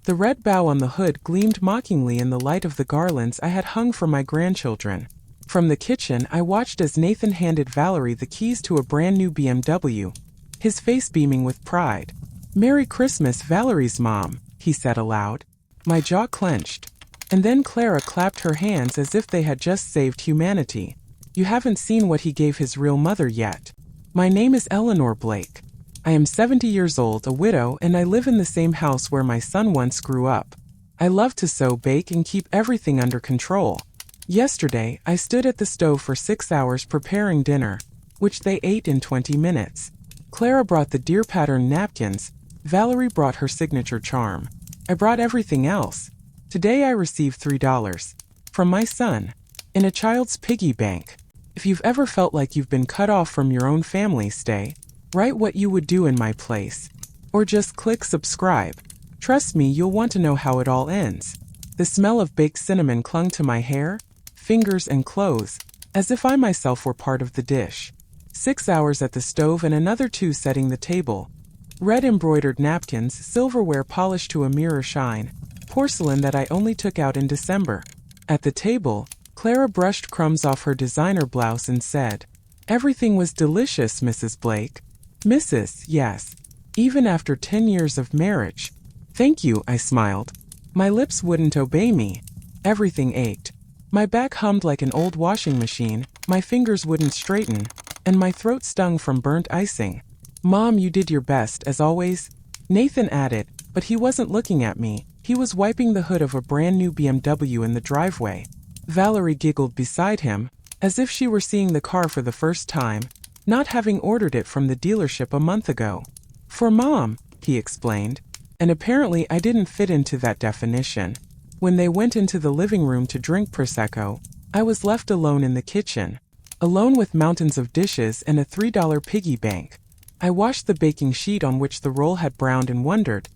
The red bow on the hood gleamed mockingly in the light of the garlands I had hung for my grandchildren. From the kitchen, I watched as Nathan handed Valerie the keys to a brand new BMW, his face beaming with pride. "Merry Christmas, Valerie's mom," he said aloud. My jaw clenched. And then Clara clapped her hands as if they had just saved humanity. "You haven't seen what he gave his real mother yet. My name is Eleanor Blake. I am 70 years old, a widow, and I live in the same house where my son once grew up. I love to sew, bake, and keep everything under control. Yesterday, I stood at the stove for 6 hours preparing dinner, which they ate in 20 minutes. Clara brought the deer pattern napkins. Valerie brought her signature charm. I brought everything else. Today I received $3 from my son in a child's piggy bank. If you've ever felt like you've been cut off from your own family, stay. Write what you would do in my place. Or just click subscribe. Trust me, you'll want to know how it all ends." The smell of baked cinnamon clung to my hair, fingers, and clothes, as if I myself were part of the dish. 6 hours at the stove and another 2 setting the table. Red embroidered napkins, silverware polished to a mirror shine, porcelain that I only took out in December. At the table, Clara brushed crumbs off her designer blouse and said, "Everything was delicious, Mrs. Blake." "Mrs., yes. Even after 10 years of marriage." "Thank you," I smiled. My lips wouldn't obey me. Everything ached. My back hummed like an old washing machine, my fingers wouldn't straighten, and my throat stung from burnt icing. "Mom, you did your best, as always," Nathan added, but he wasn't looking at me. He was wiping the hood of a brand new BMW in the driveway. Valerie giggled beside him, as if she were seeing the car for the first time, not having ordered it from the dealership a month ago. "For Mom," he explained, and apparently I didn't fit into that definition. When they went into the living room to drink Prosecco, I was left alone in the kitchen, alone with mountains of dishes and a $3 piggy bank. I washed the baking sheet on which the roll had browned and wondered,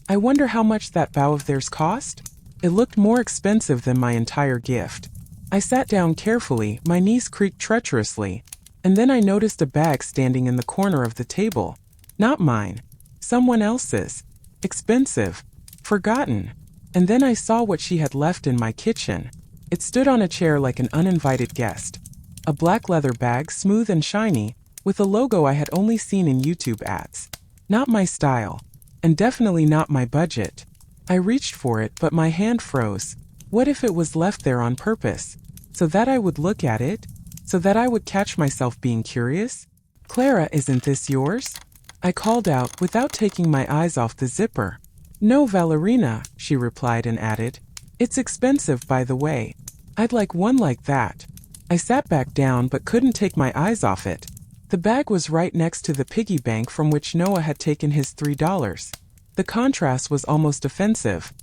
I wonder how much that bow of theirs cost? It looked more expensive than my entire gift. I sat down carefully, my knees creaked treacherously, and then I noticed a bag standing in the corner of the table. Not mine. Someone else's. Expensive. Forgotten. And then I saw what she had left in my kitchen. It stood on a chair like an uninvited guest. A black leather bag, smooth and shiny, with a logo I had only seen in YouTube ads. Not my style. And definitely not my budget. I reached for it, but my hand froze. What if it was left there on purpose? So that I would look at it? So that I would catch myself being curious? "Clara, isn't this yours?" I called out, without taking my eyes off the zipper. "No, Valerina," she replied and added, "It's expensive, by the way. I'd like one like that." I sat back down but couldn't take my eyes off it. The bag was right next to the piggy bank from which Noah had taken his $3. The contrast was almost offensive.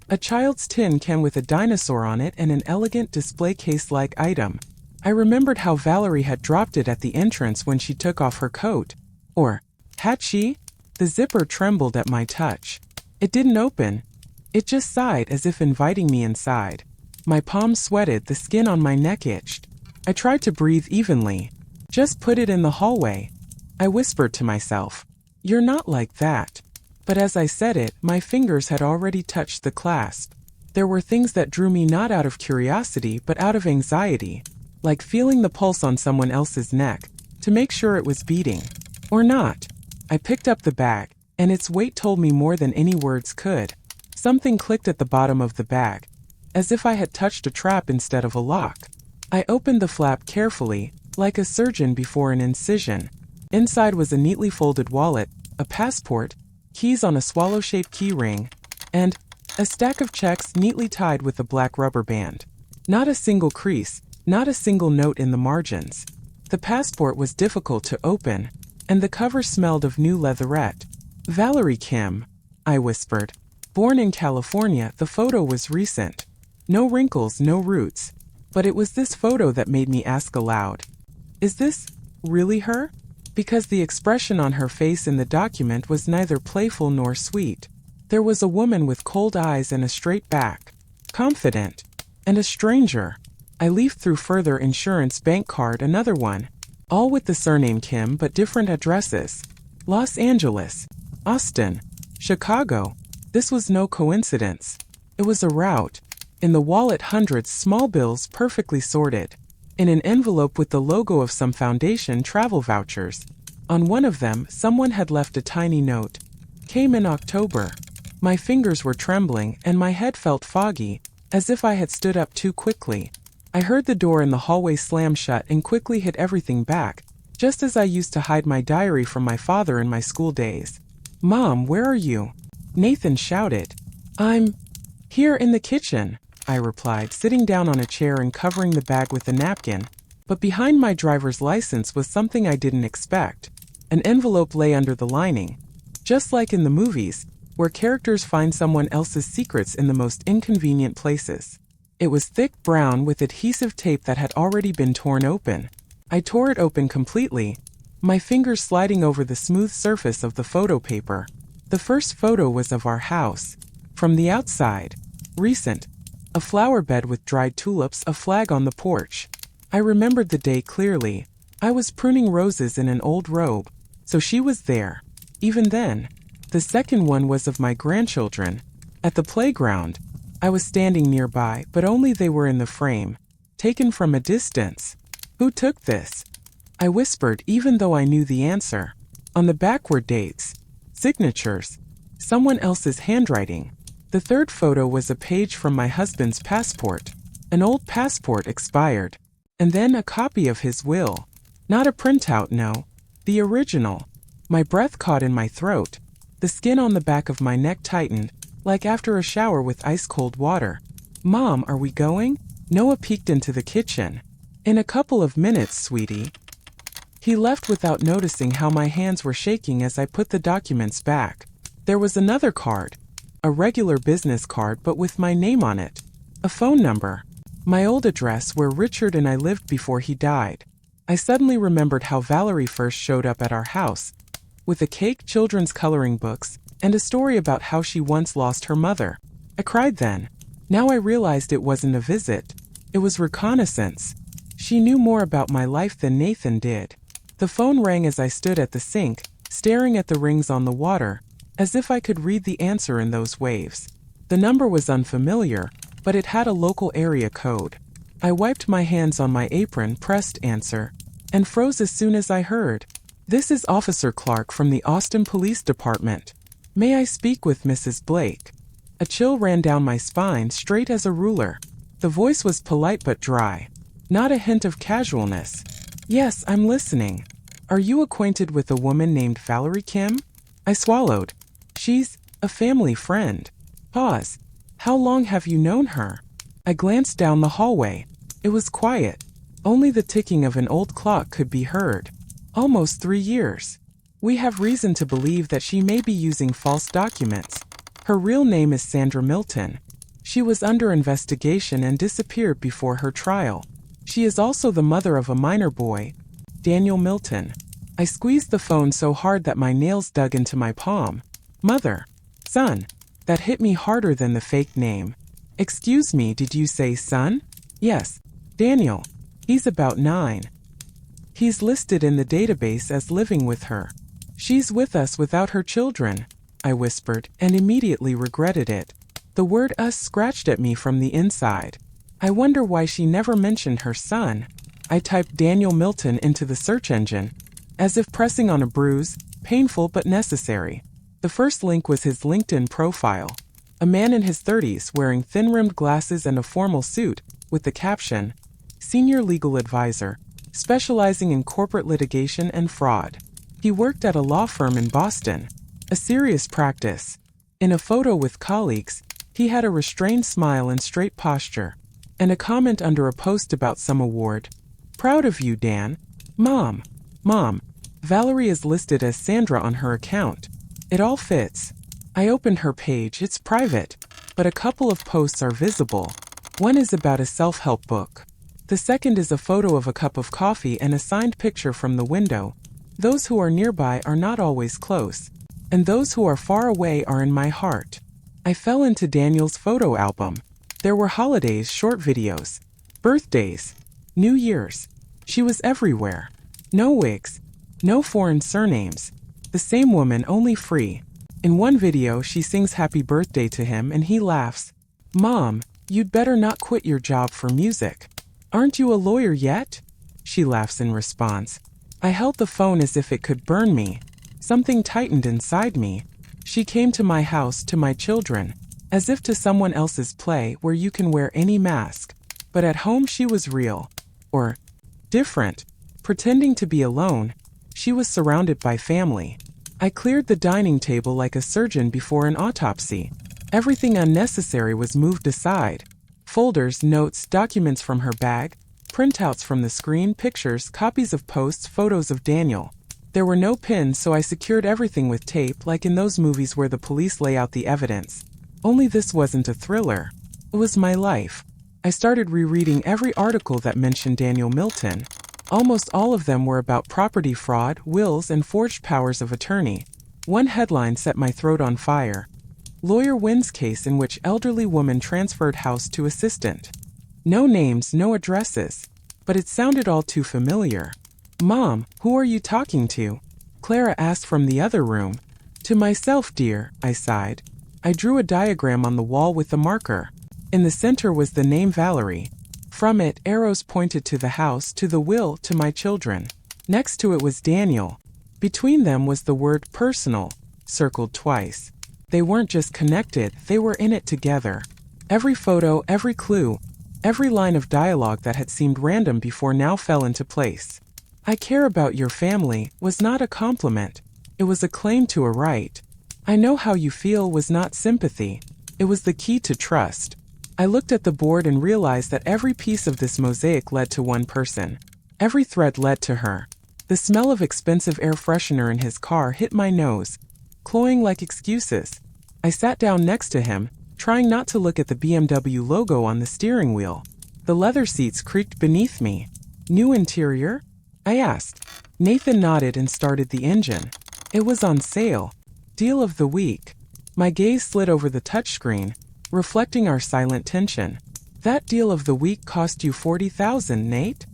A child's tin can with a dinosaur on it and an elegant display case-like item. I remembered how Valerie had dropped it at the entrance when she took off her coat. Or, had she? The zipper trembled at my touch. It didn't open. It just sighed as if inviting me inside. My palms sweated, the skin on my neck itched. I tried to breathe evenly. "Just put it in the hallway," I whispered to myself. "You're not like that." But as I said it, my fingers had already touched the clasp. There were things that drew me not out of curiosity but out of anxiety, like feeling the pulse on someone else's neck, to make sure it was beating. Or not. I picked up the bag, and its weight told me more than any words could. Something clicked at the bottom of the bag, as if I had touched a trap instead of a lock. I opened the flap carefully, like a surgeon before an incision. Inside was a neatly folded wallet, a passport, keys on a swallow-shaped key ring, and a stack of checks neatly tied with a black rubber band. Not a single crease, not a single note in the margins. The passport was difficult to open, and the cover smelled of new leatherette. "Valerie Kim," I whispered. "Born in California, the photo was recent. No wrinkles, no roots. But it was this photo that made me ask aloud. Is this really her? Because the expression on her face in the document was neither playful nor sweet. There was a woman with cold eyes and a straight back. Confident. And a stranger. I leafed through further insurance bank card, another one. All with the surname Kim but different addresses. Los Angeles. Austin. Chicago. This was no coincidence. It was a route. In the wallet, hundreds small bills perfectly sorted. In an envelope with the logo of some foundation travel vouchers. On one of them, someone had left a tiny note. Came in October. My fingers were trembling and my head felt foggy, as if I had stood up too quickly. I heard the door in the hallway slam shut and quickly hid everything back, just as I used to hide my diary from my father in my school days. "Mom, where are you?" Nathan shouted. "I'm here in the kitchen," I replied, sitting down on a chair and covering the bag with a napkin. But behind my driver's license was something I didn't expect. An envelope lay under the lining. Just like in the movies, where characters find someone else's secrets in the most inconvenient places. It was thick brown with adhesive tape that had already been torn open. I tore it open completely, my fingers sliding over the smooth surface of the photo paper. The first photo was of our house. From the outside. Recent. A flower bed with dried tulips, a flag on the porch. I remembered the day clearly. I was pruning roses in an old robe, so she was there. Even then. The second one was of my grandchildren. At the playground. I was standing nearby, but only they were in the frame. Taken from a distance. "Who took this?" I whispered, even though I knew the answer. On the back were dates. Signatures. Someone else's handwriting. The third photo was a page from my husband's passport. An old passport expired. And then a copy of his will. Not a printout, no. The original. My breath caught in my throat. The skin on the back of my neck tightened, like after a shower with ice-cold water. "Mom, are we going?" Noah peeked into the kitchen. "In a couple of minutes, sweetie." He left without noticing how my hands were shaking as I put the documents back. There was another card. A regular business card, but with my name on it. A phone number. My old address where Richard and I lived before he died. I suddenly remembered how Valerie first showed up at our house. With a cake, children's coloring books, and a story about how she once lost her mother. I cried then. Now I realized it wasn't a visit. It was reconnaissance. She knew more about my life than Nathan did. The phone rang as I stood at the sink, staring at the rings on the water, as if I could read the answer in those waves. The number was unfamiliar, but it had a local area code. I wiped my hands on my apron, pressed answer, and froze as soon as I heard. "This is Officer Clark from the Austin Police Department. May I speak with Mrs. Blake?" A chill ran down my spine, straight as a ruler. The voice was polite but dry. Not a hint of casualness. "Yes, I'm listening. Are you acquainted with a woman named Valerie Kim?" I swallowed. "She's a family friend." Pause. "How long have you known her?" I glanced down the hallway. It was quiet. Only the ticking of an old clock could be heard. "Almost 3 years. We have reason to believe that she may be using false documents. Her real name is Sandra Milton. She was under investigation and disappeared before her trial. She is also the mother of a minor boy, Daniel Milton." I squeezed the phone so hard that my nails dug into my palm. "Mother. Son." That hit me harder than the fake name. "Excuse me, did you say son?" "Yes. Daniel. He's about 9. He's listed in the database as living with her." "She's with us without her children," I whispered, and immediately regretted it. The word us scratched at me from the inside. I wonder why she never mentioned her son. I typed Daniel Milton into the search engine, as if pressing on a bruise, painful but necessary. The first link was his LinkedIn profile. A man in his 30s wearing thin-rimmed glasses and a formal suit, with the caption, "Senior Legal Advisor, specializing in corporate litigation and fraud." He worked at a law firm in Boston, a serious practice. In a photo with colleagues, he had a restrained smile and straight posture, and a comment under a post about some award. "Proud of you, Dan." Mom. Valerie is listed as Sandra on her account. It all fits. I opened her page. It's private, but a couple of posts are visible. One is about a self-help book. The second is a photo of a cup of coffee and a signed picture from the window. Those who are nearby are not always close, and those who are far away are in my heart. I fell into Daniel's photo album. There were holidays, short videos, birthdays, New Year's. She was everywhere. No wigs, no foreign surnames. The same woman, only free. In one video, she sings happy birthday to him and he laughs. "Mom, you'd better not quit your job for music. Aren't you a lawyer yet?" She laughs in response. I held the phone as if it could burn me. Something tightened inside me. She came to my house, to my children, as if to someone else's play where you can wear any mask. But at home she was real. Or different. Pretending to be alone, she was surrounded by family. I cleared the dining table like a surgeon before an autopsy. Everything unnecessary was moved aside. Folders, notes, documents from her bag, printouts from the screen, pictures, copies of posts, photos of Daniel. There were no pins, so I secured everything with tape, like in those movies where the police lay out the evidence. Only this wasn't a thriller. It was my life. I started rereading every article that mentioned Daniel Milton. Almost all of them were about property fraud, wills, and forged powers of attorney. One headline set my throat on fire. Lawyer wins case in which elderly woman transferred house to assistant. No names, no addresses. But it sounded all too familiar. "Mom, who are you talking to?" Clara asked from the other room. "To myself, dear," I sighed. I drew a diagram on the wall with a marker. In the center was the name Valerie. From it, arrows pointed to the house, to the will, to my children. Next to it was Daniel. Between them was the word personal, circled twice. They weren't just connected, they were in it together. Every photo, every clue, every line of dialogue that had seemed random before now fell into place. "I care about your family" was not a compliment. It was a claim to a right. "I know how you feel" was not sympathy. It was the key to trust. I looked at the board and realized that every piece of this mosaic led to one person. Every thread led to her. The smell of expensive air freshener in his car hit my nose, cloying like excuses. I sat down next to him, trying not to look at the BMW logo on the steering wheel. The leather seats creaked beneath me. "New interior?" I asked. Nathan nodded and started the engine. It was on sale. Deal of the week. My gaze slid over the touchscreen, reflecting our silent tension. "That deal of the week cost you $40,000, Nate?"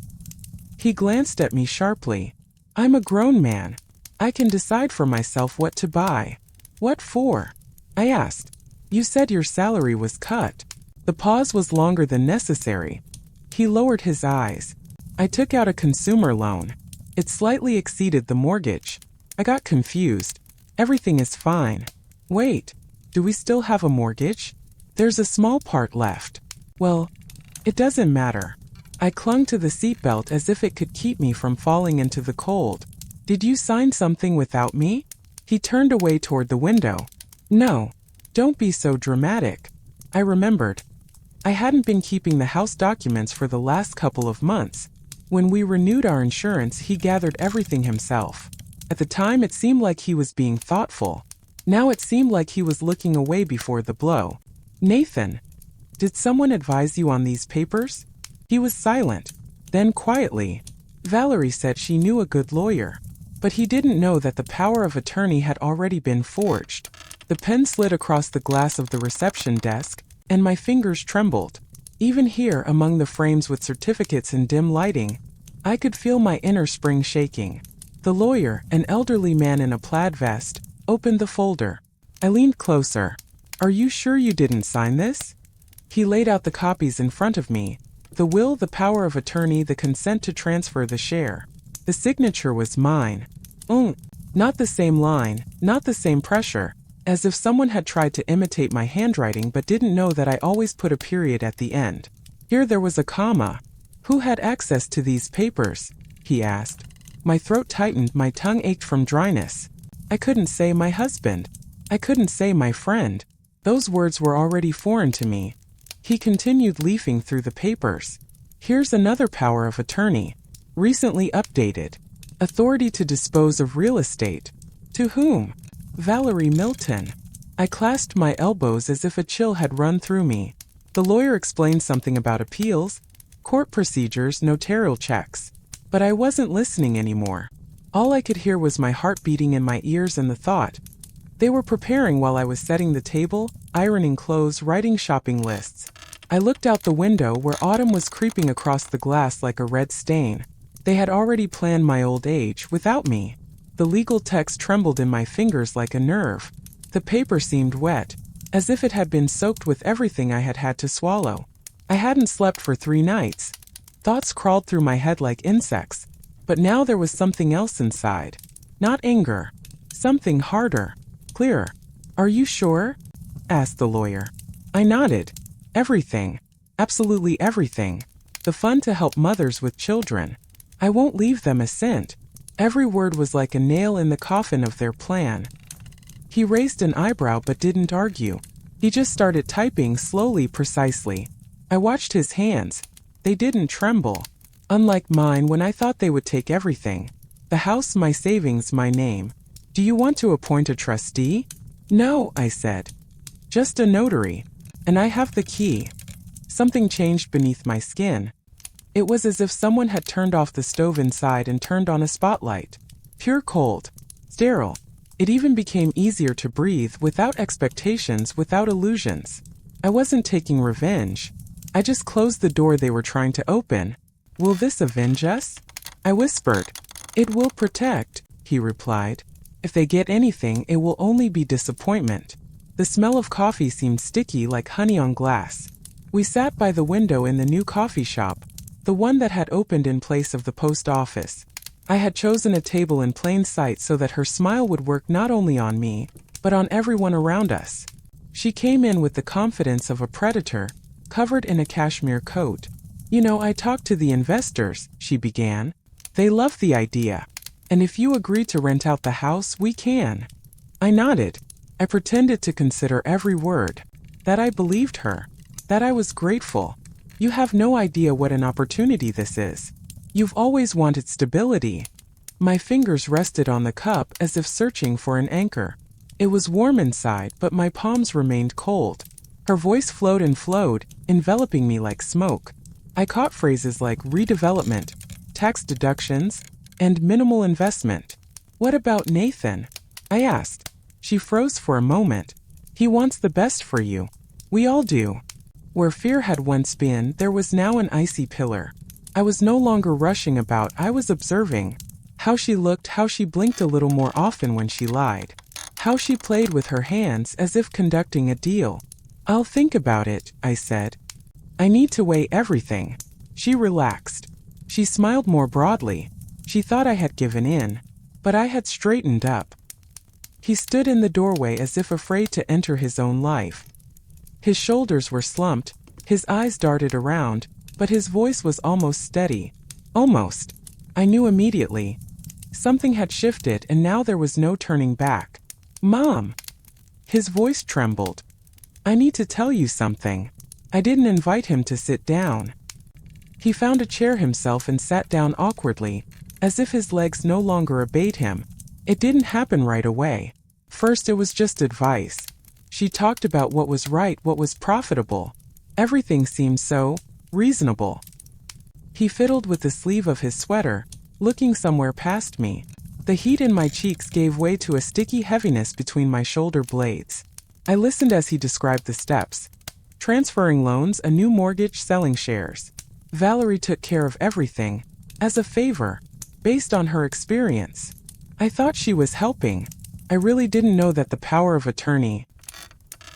He glanced at me sharply. "I'm a grown man. I can decide for myself what to buy." "What for?" I asked. "You said your salary was cut." The pause was longer than necessary. He lowered his eyes. "I took out a consumer loan. It slightly exceeded the mortgage." I got confused. "Everything is fine." "Wait, do we still have a mortgage?" "There's a small part left." "Well, it doesn't matter." I clung to the seatbelt as if it could keep me from falling into the cold. "Did you sign something without me?" He turned away toward the window. "No, don't be so dramatic." I remembered. I hadn't been keeping the house documents for the last couple of months. When we renewed our insurance, he gathered everything himself. At the time, it seemed like he was being thoughtful. Now it seemed like he was looking away before the blow. "Nathan, did someone advise you on these papers?" He was silent. Then quietly, "Valerie said she knew a good lawyer." But he didn't know that the power of attorney had already been forged. The pen slid across the glass of the reception desk, and my fingers trembled. Even here, among the frames with certificates in dim lighting, I could feel my inner spring shaking. The lawyer, an elderly man in a plaid vest, opened the folder. I leaned closer. "Are you sure you didn't sign this?" He laid out the copies in front of me. The will, the power of attorney, the consent to transfer the share. The signature was mine. Not the same line, not the same pressure, as if someone had tried to imitate my handwriting but didn't know that I always put a period at the end. Here there was a comma. "Who had access to these papers?" he asked. My throat tightened, my tongue ached from dryness. I couldn't say my husband. I couldn't say my friend. Those words were already foreign to me. He continued leafing through the papers. "Here's another power of attorney. Recently updated. Authority to dispose of real estate." "To whom?" "Valerie Milton." I clasped my elbows as if a chill had run through me. The lawyer explained something about appeals, court procedures, notarial checks. But I wasn't listening anymore. All I could hear was my heart beating in my ears and the thought. They were preparing while I was setting the table, ironing clothes, writing shopping lists. I looked out the window where autumn was creeping across the glass like a red stain. They had already planned my old age, without me. The legal text trembled in my fingers like a nerve. The paper seemed wet, as if it had been soaked with everything I had had to swallow. I hadn't slept for 3 nights. Thoughts crawled through my head like insects, but now there was something else inside. Not anger. Something harder, clearer. "Are you sure?" asked the lawyer. I nodded. "Everything. Absolutely everything. The fund to help mothers with children. I won't leave them a cent." Every word was like a nail in the coffin of their plan. He raised an eyebrow but didn't argue. He just started typing slowly, precisely. I watched his hands. They didn't tremble. Unlike mine when I thought they would take everything. The house, my savings, my name. "Do you want to appoint a trustee?" "No," I said. "Just a notary. And I have the key." Something changed beneath my skin. It was as if someone had turned off the stove inside and turned on a spotlight. Pure cold. Sterile. It even became easier to breathe, without expectations, without illusions. I wasn't taking revenge. I just closed the door they were trying to open. "Will this avenge us?" I whispered. "It will protect," he replied. "If they get anything, it will only be disappointment." The smell of coffee seemed sticky like honey on glass. We sat by the window in the new coffee shop, the one that had opened in place of the post office. I had chosen a table in plain sight so that her smile would work not only on me, but on everyone around us. She came in with the confidence of a predator, covered in a cashmere coat. "You know, I talked to the investors," she began. "They love the idea. And if you agree to rent out the house, we can." I nodded. I pretended to consider every word. That I believed her. That I was grateful. "You have no idea what an opportunity this is. You've always wanted stability." My fingers rested on the cup as if searching for an anchor. It was warm inside, but my palms remained cold. Her voice flowed and flowed, enveloping me like smoke. I caught phrases like redevelopment, tax deductions, and minimal investment. "What about Nathan?" I asked. She froze for a moment. "He wants the best for you. We all do." Where fear had once been, there was now an icy pillar. I was no longer rushing about, I was observing. How she looked, how she blinked a little more often when she lied. How she played with her hands as if conducting a deal. "I'll think about it," I said. "I need to weigh everything." She relaxed. She smiled more broadly. She thought I had given in. But I had straightened up. He stood in the doorway as if afraid to enter his own life. His shoulders were slumped, his eyes darted around, but his voice was almost steady. Almost. I knew immediately. Something had shifted and now there was no turning back. "Mom!" His voice trembled. "I need to tell you something." I didn't invite him to sit down. He found a chair himself and sat down awkwardly, as if his legs no longer obeyed him. It didn't happen right away. First it was just advice. She talked about what was right, what was profitable. Everything seemed so reasonable. He fiddled with the sleeve of his sweater, looking somewhere past me. The heat in my cheeks gave way to a sticky heaviness between my shoulder blades. I listened as he described the steps. Transferring loans, a new mortgage, selling shares. Valerie took care of everything, as a favor, based on her experience. I thought she was helping. I really didn't know that the power of attorney.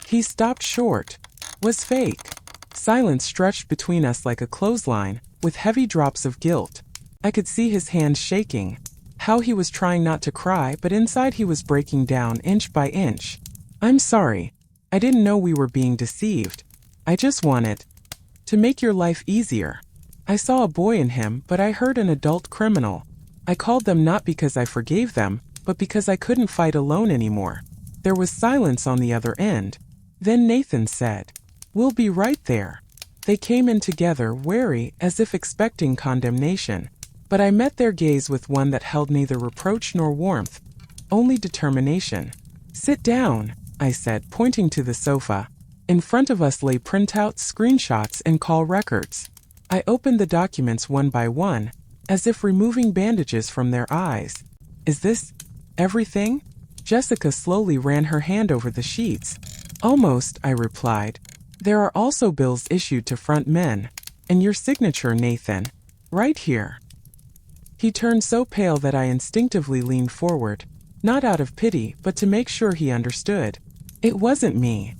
He stopped short. Was fake. Silence stretched between us like a clothesline, with heavy drops of guilt. I could see his hands shaking. How he was trying not to cry, but inside he was breaking down inch by inch. "I'm sorry. I didn't know we were being deceived. I just wanted to make your life easier." I saw a boy in him, but I heard an adult criminal. I called them not because I forgave them, but because I couldn't fight alone anymore. There was silence on the other end. Then Nathan said, "We'll be right there." They came in together, wary, as if expecting condemnation. But I met their gaze with one that held neither reproach nor warmth, only determination. "Sit down," I said, pointing to the sofa. In front of us lay printouts, screenshots, and call records. I opened the documents one by one, as if removing bandages from their eyes. "Is this everything?" Jessica slowly ran her hand over the sheets. "Almost," I replied. "There are also bills issued to front men. And your signature, Nathan. Right here." He turned so pale that I instinctively leaned forward, not out of pity, but to make sure he understood. It wasn't me,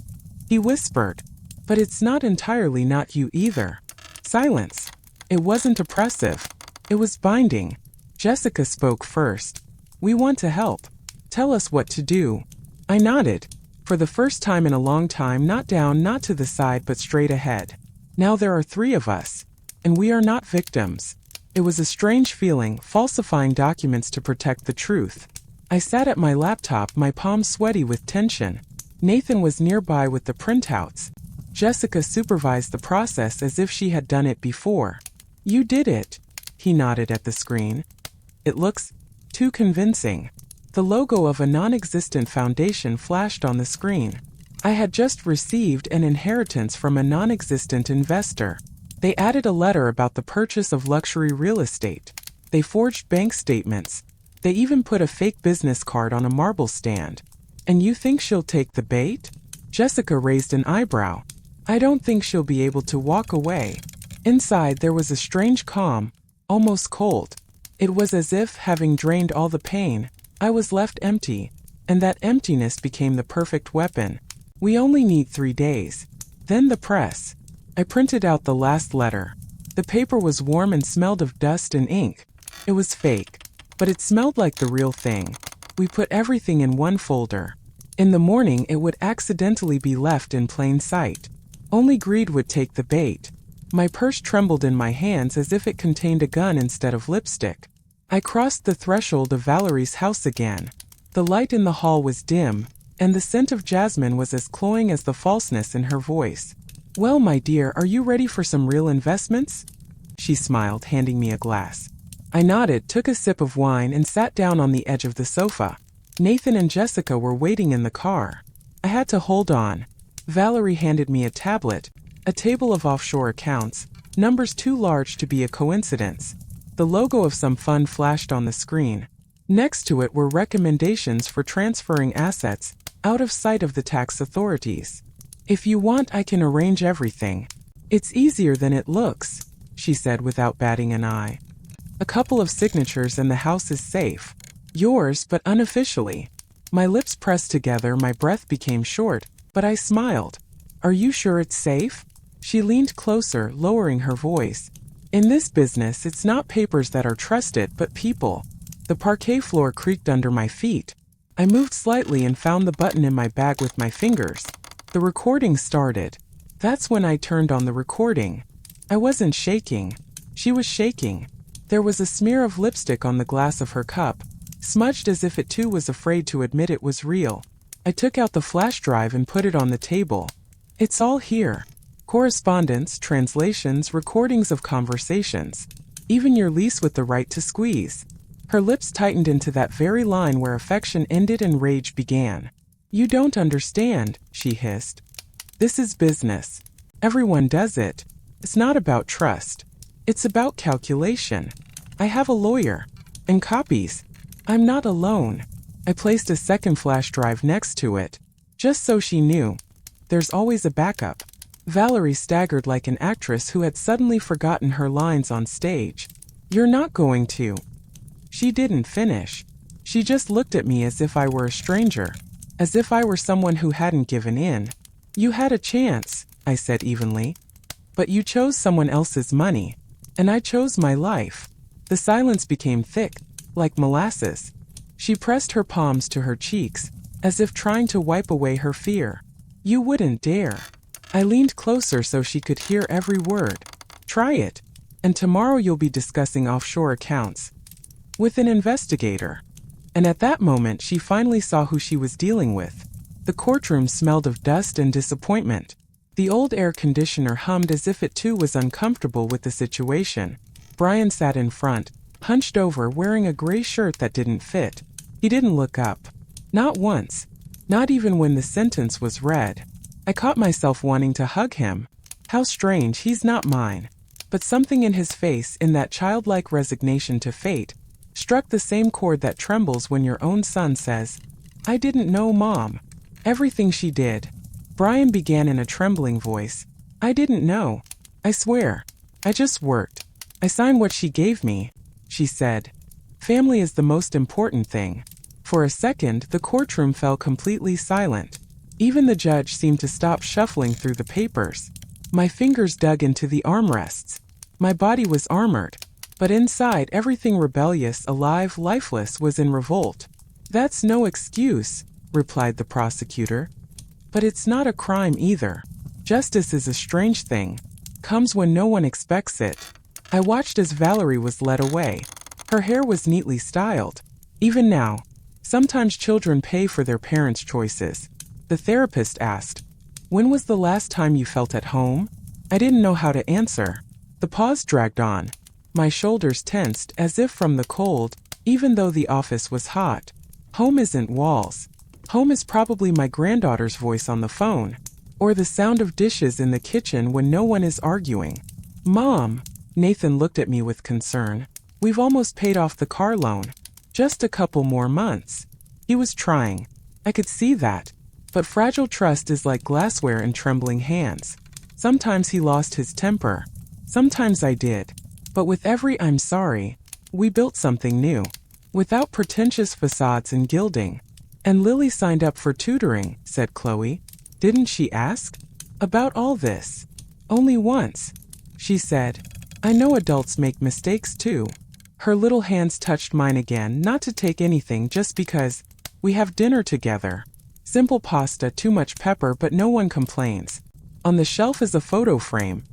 he whispered. But it's not entirely not you either. Silence. It wasn't oppressive. It was binding. Jessica spoke first. We want to help. Tell us what to do. I nodded. For the first time in a long time, not down, not to the side, but straight ahead. Now there are 3 of us. And we are not victims. It was a strange feeling, falsifying documents to protect the truth. I sat at my laptop, my palms sweaty with tension. Nathan was nearby with the printouts. Jessica supervised the process as if she had done it before. You did it. He nodded at the screen. It looks too convincing. The logo of a non-existent foundation flashed on the screen. I had just received an inheritance from a non-existent investor. They added a letter about the purchase of luxury real estate. They forged bank statements. They even put a fake business card on a marble stand. And you think she'll take the bait? Jessica raised an eyebrow. I don't think she'll be able to walk away. Inside there was a strange calm, almost cold. It was as if, having drained all the pain, I was left empty, and that emptiness became the perfect weapon. We only need 3 days. Then the press. I printed out the last letter. The paper was warm and smelled of dust and ink. It was fake, but it smelled like the real thing. We put everything in one folder. In the morning it would accidentally be left in plain sight. Only greed would take the bait. My purse trembled in my hands as if it contained a gun instead of lipstick. I crossed the threshold of Valerie's house again. The light in the hall was dim, and the scent of jasmine was as cloying as the falseness in her voice. Well, my dear, are you ready for some real investments? She smiled, handing me a glass. I nodded, took a sip of wine, and sat down on the edge of the sofa. Nathan and Jessica were waiting in the car. I had to hold on. Valerie handed me a tablet, a table of offshore accounts, numbers too large to be a coincidence. The logo of some fund flashed on the screen. Next to it were recommendations for transferring assets out of sight of the tax authorities. If you want, I can arrange everything. It's easier than it looks, she said without batting an eye. A couple of signatures and the house is safe. Yours, but unofficially. My lips pressed together, my breath became short, but I smiled. Are you sure it's safe? She leaned closer, lowering her voice. In this business, it's not papers that are trusted, but people. The parquet floor creaked under my feet. I moved slightly and found the button in my bag with my fingers. The recording started. That's when I turned on the recording. I wasn't shaking. She was shaking. There was a smear of lipstick on the glass of her cup, smudged as if it too was afraid to admit it was real. I took out the flash drive and put it on the table. It's all here. Correspondence, translations, recordings of conversations. Even your lease with the right to squeeze. Her lips tightened into that very line where affection ended and rage began. You don't understand, she hissed. This is business. Everyone does it. It's not about trust. It's about calculation. I have a lawyer. And copies. I'm not alone. I placed a second flash drive next to it. Just so she knew. There's always a backup. Valerie staggered like an actress who had suddenly forgotten her lines on stage. You're not going to. She didn't finish. She just looked at me as if I were a stranger. As if I were someone who hadn't given in. You had a chance, I said evenly. But you chose someone else's money. And I chose my life. The silence became thick, like molasses. She pressed her palms to her cheeks, as if trying to wipe away her fear. You wouldn't dare. I leaned closer so she could hear every word. Try it. And tomorrow you'll be discussing offshore accounts. With an investigator. And at that moment she finally saw who she was dealing with. The courtroom smelled of dust and disappointment. The old air conditioner hummed as if it too was uncomfortable with the situation. Brian sat in front, hunched over, wearing a gray shirt that didn't fit. He didn't look up. Not once. Not even when the sentence was read. I caught myself wanting to hug him. How strange, he's not mine. But something in his face, in that childlike resignation to fate, struck the same chord that trembles when your own son says, I didn't know Mom. Everything she did. Brian began in a trembling voice. I didn't know. I swear. I just worked. I signed what she gave me, she said. Family is the most important thing. For a second, the courtroom fell completely silent. Even the judge seemed to stop shuffling through the papers. My fingers dug into the armrests. My body was armored, but inside everything rebellious, alive, lifeless was in revolt. "That's no excuse," replied the prosecutor. "But it's not a crime either. Justice is a strange thing. Comes when no one expects it." I watched as Valerie was led away. Her hair was neatly styled. Even now, sometimes children pay for their parents' choices. The therapist asked, "When was the last time you felt at home?" I didn't know how to answer. The pause dragged on. My shoulders tensed as if from the cold, even though the office was hot. Home isn't walls. Home is probably my granddaughter's voice on the phone, or the sound of dishes in the kitchen when no one is arguing. "Mom," Nathan looked at me with concern. "We've almost paid off the car loan. Just a couple more months." He was trying. I could see that. But fragile trust is like glassware in trembling hands. Sometimes he lost his temper. Sometimes I did. But with every "I'm sorry," we built something new. Without pretentious facades and gilding. "And Lily signed up for tutoring," said Chloe. "Didn't she ask about all this?" "Only once," she said. "I know adults make mistakes too." Her little hands touched mine again, not to take anything, just because. "We have dinner together. Simple pasta, too much pepper, but no one complains." On the shelf is a photo frame.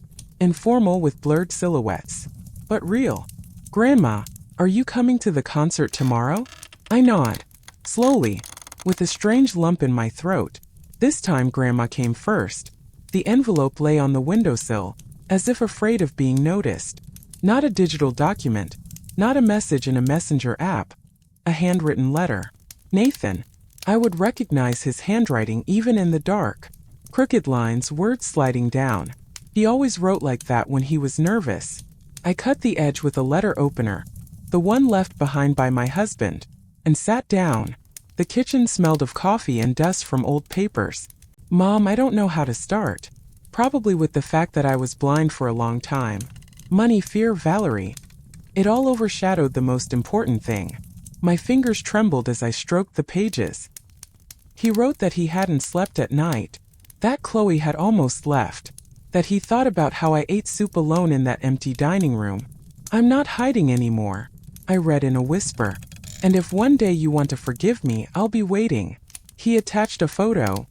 Informal with blurred silhouettes. But real. "Grandma, are you coming to the concert tomorrow?" I nod. Slowly, with a strange lump in my throat. This time Grandma came first. The envelope lay on the windowsill, as if afraid of being noticed. Not a digital document. Not a message in a messenger app. A handwritten letter. "Nathan." I would recognize his handwriting even in the dark. Crooked lines, words sliding down. He always wrote like that when he was nervous. I cut the edge with a letter opener, the one left behind by my husband, and sat down. The kitchen smelled of coffee and dust from old papers. "Mom, I don't know how to start." Probably with the fact that I was blind for a long time. Money, fear, Valerie. It all overshadowed the most important thing. My fingers trembled as I stroked the pages. He wrote that he hadn't slept at night, that Chloe had almost left, that he thought about how I ate soup alone in that empty dining room. "I'm not hiding anymore," I read in a whisper. "And if one day you want to forgive me, I'll be waiting." He attached a photo.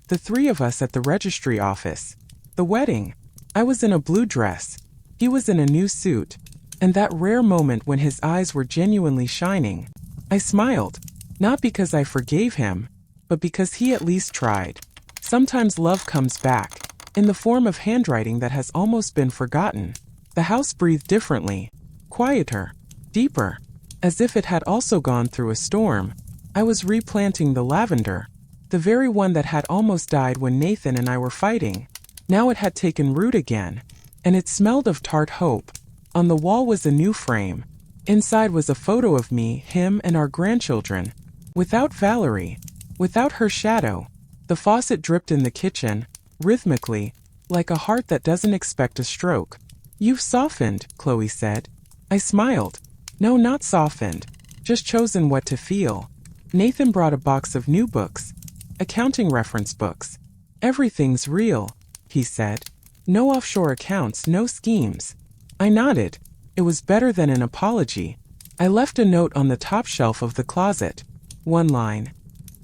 The three of us at the registry office. The wedding. I was in a blue dress. He was in a new suit. And that rare moment when his eyes were genuinely shining. I smiled. Not because I forgave him, but because he at least tried. Sometimes love comes back, in the form of handwriting that has almost been forgotten. The house breathed differently, quieter, deeper, as if it had also gone through a storm. I was replanting the lavender, the very one that had almost died when Nathan and I were fighting. Now it had taken root again, and it smelled of tart hope. On the wall was a new frame. Inside was a photo of me, him, and our grandchildren. Without Valerie, without her shadow. The faucet dripped in the kitchen, rhythmically, like a heart that doesn't expect a stroke. "You've softened," Chloe said. I smiled. "No, not softened. Just chosen what to feel." Nathan brought a box of new books. Accounting reference books. "Everything's real," he said. "No offshore accounts, no schemes." I nodded. It was better than an apology. I left a note on the top shelf of the closet. One line.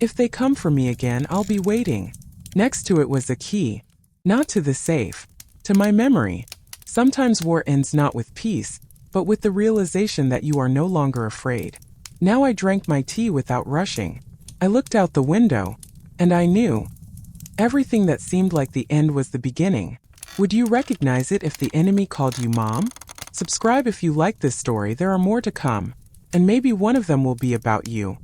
"If they come for me again, I'll be waiting." Next to it was a key. Not to the safe. To my memory. Sometimes war ends not with peace, but with the realization that you are no longer afraid. Now I drank my tea without rushing. I looked out the window, and I knew. Everything that seemed like the end was the beginning. Would you recognize it if the enemy called you mom? Subscribe if you like this story, there are more to come. And maybe one of them will be about you.